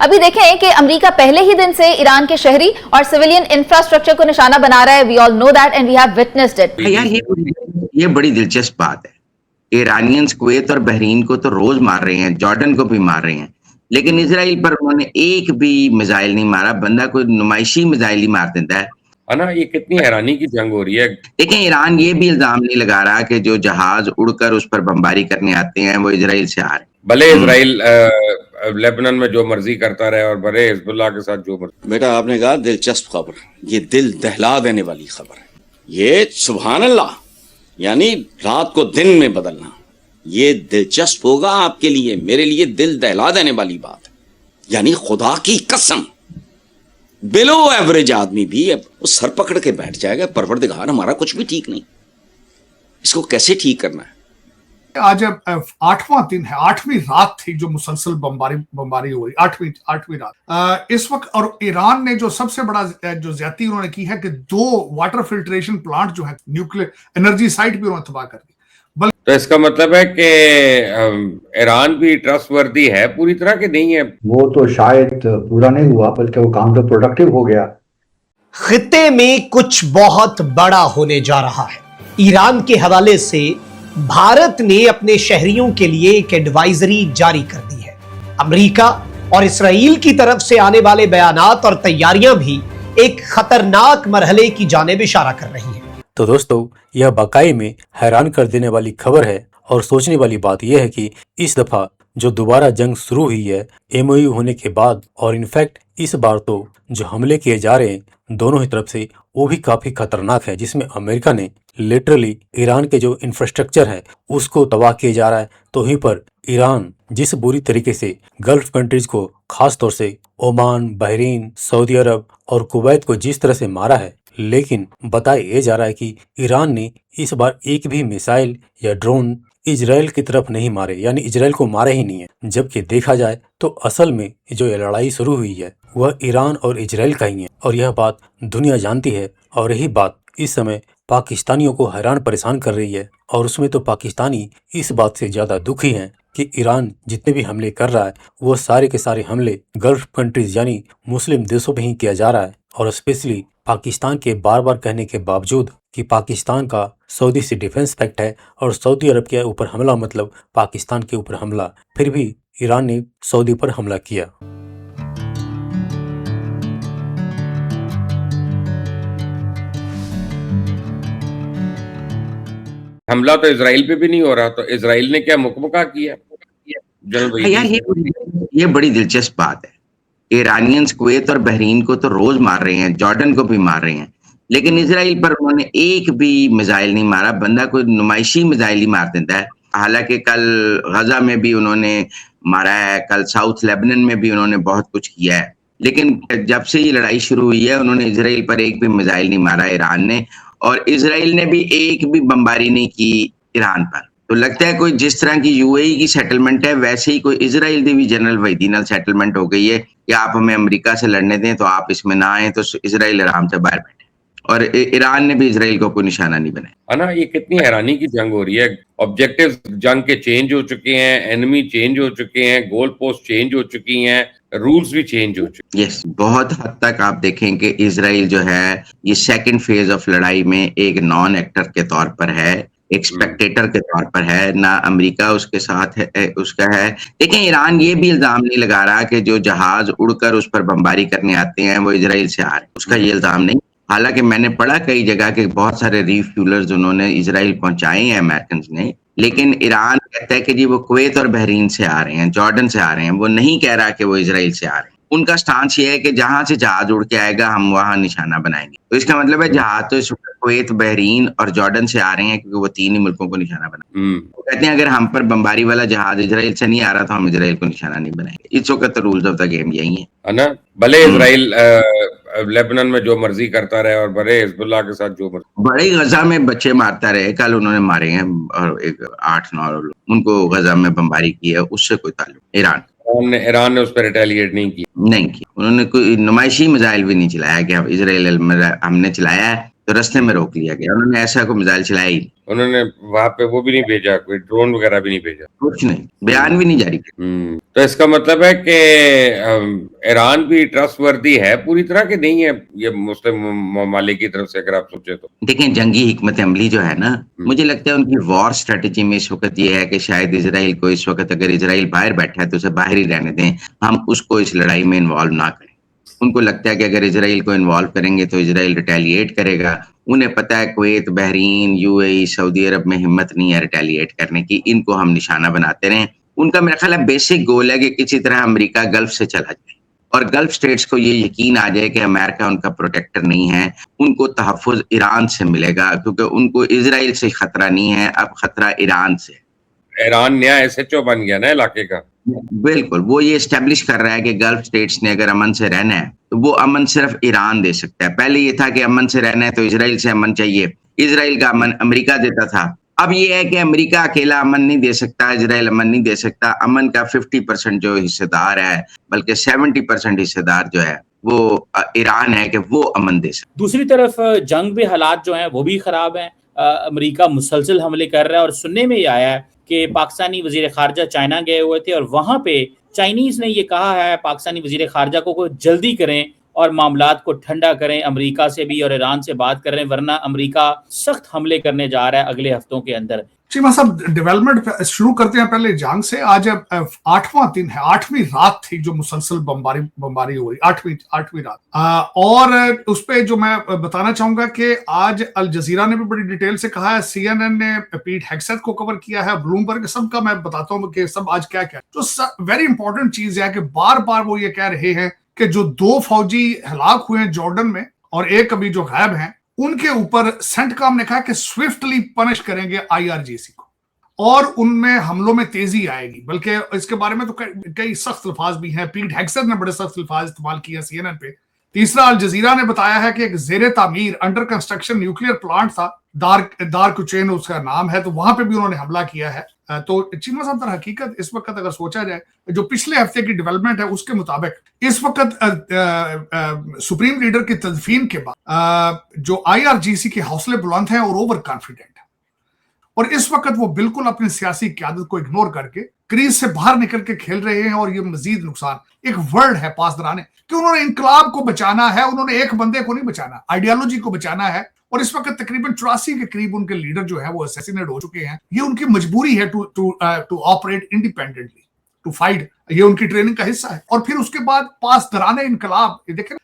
अभी देखें कि अमेरिका पहले ही दिन से ईरान के शहरी और सिविलियन इंफ्रास्ट्रक्चर को निशाना बना रहा है। We all know that and we have witnessed it. यार ये बड़ी दिलचस्प बात है। ईरानियंस कुवैत और बहरीन को तो रोज मार रहे हैं, जॉर्डन को भी मार रहे हैं, लेकिन इजराइल पर उन्होंने एक भी मिसाइल नहीं मारा। बंदा कोई नुमाइशी मिसाइल ही मार देता है ना। ये कितनी हैरानी की जंग हो रही है। देखें, ईरान ये भी इल्जाम नहीं लगा रहा कि जो जहाज उड़कर उस पर बमबारी करने आते हैं वो इजराइल से आ रहे हैं। भले इजराइल लेबनान में जो मर्जी करता रहे और भले हिजबुल्लाह के साथ जो मर्जी। बेटा आपने कहा दिलचस्प खबर, ये दिल दहला देने वाली खबर है। ये सुभान अल्लाह, यानी रात को दिन में बदलना, ये दिलचस्प होगा आपके लिए, मेरे लिए दिल दहला देने वाली बात है। यानी खुदा की कसम बिलो एवरेज आदमी भी अब सर पकड़ के बैठ जाएगा, परवरदिगार हमारा कुछ भी ठीक नहीं, इसको कैसे ठीक करना है। आज 8वां दिन है, 8वीं रात थी जो मुसलसल बमबारी हो रही, 8वीं रात इस वक्त। और ईरान ने जो सबसे बड़ा जो ज्यादती उन्होंने की है कि 2 वाटर फिल्ट्रेशन प्लांट जो है, न्यूक्लियर एनर्जी साइट भी उन्होंने तबाह कर दी। तो इसका मतलब है कि ईरान भी ट्रस्टवर्दी है पूरी तरह के नहीं है। वो तो शायद पूरा नहीं हुआ, बल्कि वो काम तो प्रोडक्टिव हो गया। खित्ते में कुछ बहुत बड़ा होने जा रहा है। ईरान के हवाले से भारत ने अपने शहरियों के लिए एक एडवाइजरी जारी कर दी है। अमेरिका और इसराइल की तरफ से आने वाले बयानात और तैयारियां भी एक खतरनाक मरहले की जानिब इशारा कर रही हैं। तो दोस्तों, यह वाकई में हैरान कर देने वाली खबर है और सोचने वाली बात यह है कि इस दफा जो दोबारा जंग शुरू हुई है एमओयू होने के बाद, और इनफैक्ट इस बार तो जो हमले किए जा रहे हैं दोनों ही तरफ से वो भी काफी खतरनाक है, जिसमें अमेरिका ने लिटरली ईरान के जो इंफ्रास्ट्रक्चर है उसको तबाह किया जा रहा है। तो वहीं पर ईरान जिस बुरी तरीके से गल्फ कंट्रीज को, खास तौर से ओमान, बहरीन, सऊदी अरब और कुवैत को जिस तरह से मारा है, लेकिन बताया ये जा रहा है कि ईरान ने इस बार एक भी मिसाइल या ड्रोन इजराइल की तरफ नहीं मारे, यानी इजराइल को मारे ही नहीं है। जबकि देखा जाए तो असल में जो ये लड़ाई शुरू हुई है वह ईरान और इजराइल का ही है, और यह बात दुनिया जानती है। और यही बात इस समय पाकिस्तानियों को हैरान परेशान कर रही है, और उसमें तो पाकिस्तानी इस बात से ज्यादा दुखी हैं कि ईरान जितने भी हमले कर रहा है वो सारे के सारे हमले गल्फ कंट्रीज यानी मुस्लिम देशों पे ही किया जा रहा है। और स्पेशली पाकिस्तान के बार बार कहने के बावजूद कि पाकिस्तान का सऊदी से डिफेंस पैक्ट है और सऊदी अरब के ऊपर हमला मतलब पाकिस्तान के ऊपर हमला, फिर भी ईरान ने सऊदी पर हमला किया। हमला तो इजराइल पे भी नहीं हो रहा, तो इजराइल ने क्या मुकमका किया। यार ये बड़ी दिलचस्प बात है। ईरानियंस कुवैत और बहरीन को तो रोज मार रहे हैं, जॉर्डन को भी मार रहे हैं, लेकिन इजराइल पर उन्होंने एक भी मिसाइल नहीं मारा। बंदा कोई नुमाइशी मिसाइल ही मार देता है। हालांकि कल गजा में भी उन्होंने मारा है, कल साउथ लेबनान में भी उन्होंने बहुत कुछ किया है, लेकिन जब से ये लड़ाई शुरू हुई है उन्होंने इजराइल पर एक भी मिसाइल नहीं मारा ईरान ने, और इजराइल ने भी एक भी बमबारी नहीं की ईरान पर। तो लगता है कोई जिस तरह की यूएई की सेटलमेंट है वैसे ही कोई इजराइल की भी जनरल वहीदी नाल सेटलमेंट हो गई है कि आप हमें अमेरिका से लड़ने दें तो आप इसमें ना आए, तो इजराइल आराम से बाहर बैठे। और ईरान ने भी इजराइल को कोई निशाना नहीं बनाया। ना, ये कितनी हैरानी की जंग हो रही है। ऑब्जेक्टिव्स जंग के चेंज हो चुके हैं, एनिमी चेंज हो चुके हैं, गोल पोस्ट चेंज हो चुकी हैं, रूल्स भी चेंज हो चुके हैं। यस, बहुत हद तक आप देखें कि इजराइल जो है ये सेकंड फेज ऑफ लड़ाई में एक नॉन एक्टर के तौर पर है, एक स्पेक्टेटर के तौर पर है, ना अमेरिका उसके साथ है, उसका है। लेकिन ईरान ये भी इल्जाम नहीं लगा रहा कि जो जहाज उड़कर उस पर बमबारी करने आते हैं वो इजराइल से आ रहे हैं, उसका ये इल्जाम नहीं। हालांकि मैंने पढ़ा कई जगह के बहुत सारे रिफ्यूलर्स उन्होंने इजराइल पहुंचाए हैं अमेरिकन ने, लेकिन ईरान कहता है कि जी वो कुवैत और बहरीन से आ रहे हैं, जॉर्डन से आ रहे हैं, वो नहीं कह रहा कि वो इजराइल से आ रहे हैं। उनका स्टांस ये है कि जहां से जहाज उड़ के आएगा हम वहां निशाना बनाएंगे। तो इसका मतलब है जहाज तो इस कुवैत, बहरीन और जॉर्डन से आ रहे हैं क्योंकि वो 3 ही मुल्कों को निशाना बनाएंगे। वो कहते हैं अगर हम पर बमबारी वाला जहाज इजराइल से नहीं आ रहा तो हम इजराइल को निशाना नहीं बनाएंगे। इस वक्त रूल्स ऑफ द गेम यही है ना। भले इजराइल लेबनान में जो मर्जी करता रहे और भले हिजबुल्लाह के साथ जो मर्जी। बड़े गजा में बच्चे मारता रहे, कल उन्होंने मारे हैं और एक 8-9 लोग उनको गजा में बमबारी की है, उससे कोई ताल्लुक ईरान ने उस पर रिटेलिएट नहीं की। उन्होंने कोई नुमाइशी मिसाइल भी नहीं चलाया कि इजराइल हमने चलाया है, तो रास्ते में रोक लिया गया। उन्होंने ऐसा कोई मिसाइल चलाई ही नहीं, उन्होंने वहां पे वो भी नहीं भेजा, कोई ड्रोन वगैरह भी नहीं भेजा। कुछ नहीं, बयान भी नहीं जारी किया। तो इसका मतलब है कि ईरान भी ट्रस्टवर्दी है पूरी तरह कि नहीं है ये मुस्लिम ममालिक की तरफ से, अगर आप सोचे तो? देखें, जंगी हिकमत अमली जो है ना, मुझे लगता है उनकी वॉर स्ट्रेटेजी में इस वक्त ये है कि शायद इजराइल को इस वक्त, अगर इजराइल बाहर बैठा है तो उसे बाहर ही रहने दें, हम उसको इस लड़ाई में इन्वॉल्व ना करें। उनको लगता है कि अगर इजराइल को इन्वॉल्व करेंगे तो इजराइल रिटेलिएट करेगा। उन्हें पता है कुवैत, बहरीन, यूएई, सऊदी अरब में हिम्मत नहीं है रिटेलिएट करने की, इनको हम निशाना बनाते रहें। उनका मेरा ख्याल है बेसिक गोल है कि किसी तरह अमेरिका गल्फ से चला जाए और गल्फ स्टेट्स को ये यकीन आ जाए कि अमेरिका उनका प्रोटेक्टर नहीं है। उनको तहफ़्फ़ुज़ ईरान से मिलेगा, क्योंकि उनको इजराइल से खतरा नहीं है, अब खतरा ईरान से। ईरान नया एसएचओ बन गया ना इलाके का। बिल्कुल, वो ये एस्टेब्लिश कर रहा है कि गल्फ स्टेट्स ने अगर अमन से रहना है तो वो अमन सिर्फ ईरान दे सकता है। पहले ये था कि अमन से रहना है तो इजराइल से अमन चाहिए, इजराइल का अमन अमेरिका देता था। अब ये है कि अमेरिका अकेला अमन नहीं दे सकता, इजराइल अमन नहीं दे सकता। अमन का 50% जो हिस्सेदार है, बल्कि 70% हिस्सेदार जो है वो ईरान है कि वो अमन दे सकता। दूसरी तरफ जंग में हालात जो हैं वो भी खराब हैं। अमेरिका मुसलसल हमले कर रहा है और सुनने में ये आया है कि पाकिस्तानी वजीर खारजा चाइना गए हुए थे और वहां पे चाइनीज ने ये कहा है पाकिस्तानी वजीर खारजा को जल्दी करें और मामलात को ठंडा करें, अमेरिका से भी और ईरान से बात करें, वरना अमेरिका सख्त हमले करने जा रहा है अगले हफ्तों के अंदर। चीमा साहब, डेवलपमेंट शुरू करते हैं पहले जंग से। आज 8वां दिन है, 8वीं रात थी जो मुसलसल बमबारी हो रही, 8वीं रात। और उस पे जो मैं बताना चाहूंगा कि आज अल जजीरा ने भी बड़ी डिटेल से कहा है, CNN ने पीट हेग्सेथ को कवर किया है, ब्लूमबर्ग, सबका मैं बताता हूँ कि सब आज क्या क्या। जो वेरी इंपॉर्टेंट चीज है कि बार बार वो ये कह रहे हैं कि जो 2 फौजी हलाक हुए हैं जॉर्डन में और एक अभी जो गायब हैं, उनके ऊपर सेंटकॉम ने कहा कि स्विफ्टली पनिश करेंगे IRGC को और उनमें हमलों में तेजी आएगी। बल्कि इसके बारे में तो कई सख्त अल्फाज भी हैं। पीट हेग्सेथ ने बड़े सख्त अल्फाज इस्तेमाल किए CNN पे। तीसरा, अल जजीरा ने बताया है कि एक जेर तामीर अंडर कंस्ट्रक्शन न्यूक्लियर प्लांट था, दार कुचेन उसका नाम है, तो वहां पे भी उन्होंने हमला किया है। तो चीमा साहब, तर हकीकत इस वक्त अगर सोचा जाए, जो पिछले हफ्ते की डेवलपमेंट है उसके मुताबिक इस वक्त सुप्रीम लीडर की तदफीन के बाद जो IRGC के हौसले बुलंद हैं और ओवर कॉन्फिडेंट है, और इस वक्त वो बिल्कुल अपनी सियासी क़यादत को इग्नोर करके क्रीज से बाहर निकल के खेल रहे हैं। और ये मजीद नुकसान, एक वर्ड है पासदराने, कि उन्होंने इंकलाब को बचाना है, उन्होंने एक बंदे को नहीं बचाना, आइडियोलॉजी को बचाना है। और इस वक्त तकरीबन 84 के करीब उनके लीडर जो है वो असैसिनेट हो चुके हैं। ये उनकी मजबूरी है to operate independently, to fight, ये उनकी ट्रेनिंग का हिस्सा है। और फिर उसके बाद पासदराने इनकलाब, ये देखें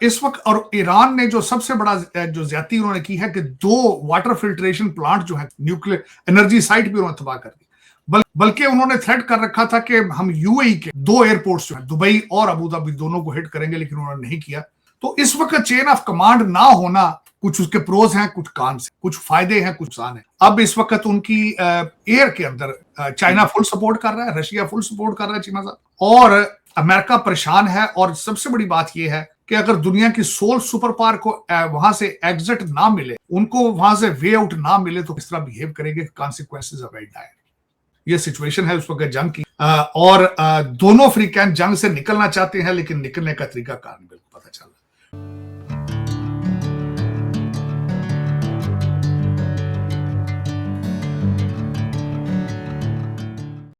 इस वक्त, और ईरान ने जो सबसे बड़ा जो ज्यादती उन्होंने की है कि 2 वाटर फिल्ट्रेशन प्लांट जो है न्यूक्लियर एनर्जी साइट भी उन्होंने तबाह कर दी। बल्कि उन्होंने थ्रेट कर रखा था कि हम UAE के 2 एयरपोर्ट्स जो है, दुबई और अबू धाबी, दोनों को हिट करेंगे, लेकिन उन्होंने नहीं किया। तो इस वक्त चेन ऑफ कमांड ना होना, कुछ उसके प्रोज हैं, कुछ कॉन्स, कुछ फायदे हैं, कुछ नुकसान है। अब इस वक्त उनकी एयर के अंदर चाइना फुल सपोर्ट कर रहा है, रशिया फुल सपोर्ट कर रहा है चीमा साहब, और अमेरिका परेशान है। और सबसे बड़ी बात यह है कि अगर दुनिया की सोल सुपर पावर को वहां से एग्जिट ना मिले, उनको वहां से वे आउट ना मिले, तो किस तरह बिहेव करेंगे, कॉन्सिक्वेंसेस आर वेरी डायर। ये सिचुएशन है उस वक्त जंग की। और दोनों अफ्रीकन जंग से निकलना चाहते हैं, लेकिन निकलने का तरीका कार नहीं।